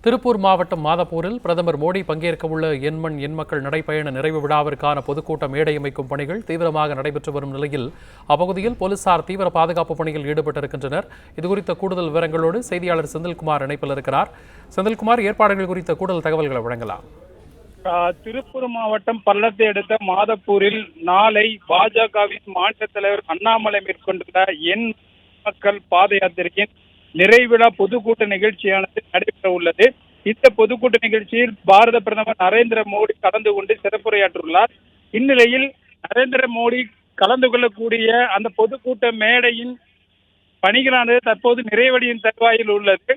திருப்பூர் மாவட்டம் மாதப்பூரில் பிரதமர் மோடி பங்கேற்கவுள்ள எண்மண் எண்மக்கள் நடைபயண நிறைவு விழாவிற்கான பொதுக்கூட்ட மேடை அமைக்கும் பணிகள் தீவிரமாக நடைபெற்று வரும் நிலையில் அப்பகுதியில் போலீசார் தீவிர பாதுகாப்பு பணியில் ஈடுபட்டிருக்கின்றனர். இதுகுறித்த கூடுதல் விவரங்களோடு செய்தியாளர் செந்தில்குமார் இணைப்பில் இருக்கிறார். செந்தில்குமார், ஏற்பாடுகள் குறித்த கூடுதல் தகவல்களை வழங்கலாம். திருப்பூர் மாவட்டம் பள்ளத்தை அடுத்த மாதப்பூரில் நாளை பாஜகவின் மாநில தலைவர் அண்ணாமலை மேற்கொண்டுள்ள எண் மக்கள் பாத யாத்திரையின் நிறைவிழா பொதுக்கூட்ட நிகழ்ச்சியானது நடைபெற உள்ளது. இந்த பொதுக்கூட்ட நிகழ்ச்சியில் பாரத பிரதமர் நரேந்திர மோடி கலந்து கொண்டு சிறப்புரையாற்றியுள்ளார். இந்நிலையில் நரேந்திர மோடி கலந்து கொள்ளக்கூடிய அந்த பொதுக்கூட்ட மேடையின் பணிகளானது தற்போது நிறைவடையும் தருவாயில் உள்ளது.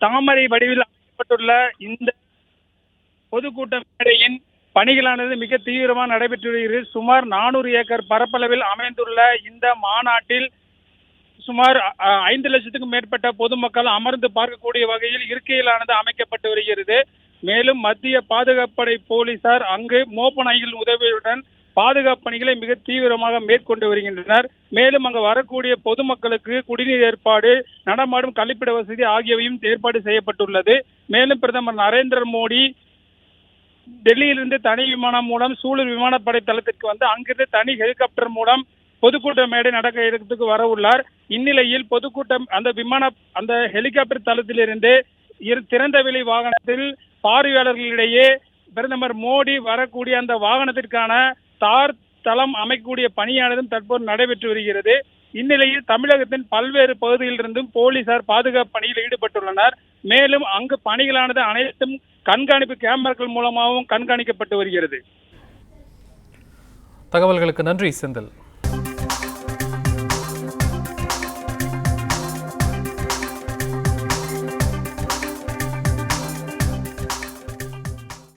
தாமரை வடிவில் அமைக்கப்பட்டுள்ள இந்த பொதுக்கூட்ட மேடையின் பணிகளானது மிக தீவிரமாக நடைபெற்று வருகிறது. சுமார் 400 ஏக்கர் பரப்பளவில் அமைந்துள்ள இந்த மாநாட்டில் சுமார் 5 லட்சத்துக்கும் மேற்பட்ட பொதுமக்கள் அமர்ந்து பார்க்கக்கூடிய வகையில் இருக்கையிலானது அமைக்கப்பட்டு வருகிறது. மேலும் மத்திய பாதுகாப்படை போலீசார் அங்கு மோப்ப நாய்கள் உதவியுடன் பாதுகாப்பு பணிகளை மிக தீவிரமாக மேற்கொண்டு வருகின்றனர். மேலும் அங்கு வரக்கூடிய பொதுமக்களுக்கு குடிநீர் ஏற்பாடு, நடமாடும் கழிப்பிட வசதி ஆகியவையும் ஏற்பாடு செய்யப்பட்டுள்ளது. மேலும் பிரதமர் நரேந்திர மோடி டெல்லியிலிருந்து தனி விமானம் மூலம் சூலூர் விமானப்படை தளத்திற்கு வந்து அங்கிருந்து தனி ஹெலிகாப்டர் மூலம் பொதுக்கூட்ட மேடை நடக்க இடத்துக்கு வர உள்ளார். இந்நிலையில் பொதுக்கூட்டம் அந்த ஹெலிகாப்டர் தளத்திலிருந்து திறந்த வெளி வாகனத்தில் பார்வையாளர்களிடையே பிரதமர் மோடி வரக்கூடிய அந்த வாகனத்திற்கான தார் தளம் அமைக்கக்கூடிய பணியானதும் தற்போது நடைபெற்று வருகிறது. இந்நிலையில் தமிழகத்தின் பல்வேறு பகுதிகளிலிருந்தும் போலீசார் பாதுகாப்பு பணியில் ஈடுபட்டுள்ளனர். மேலும் அங்கு பணிகளானது அனைத்தும் கண்காணிப்பு கேமராக்கள் மூலமாகவும் கண்காணிக்கப்பட்டு வருகிறது. தகவல்களுக்கு நன்றி செந்தில்.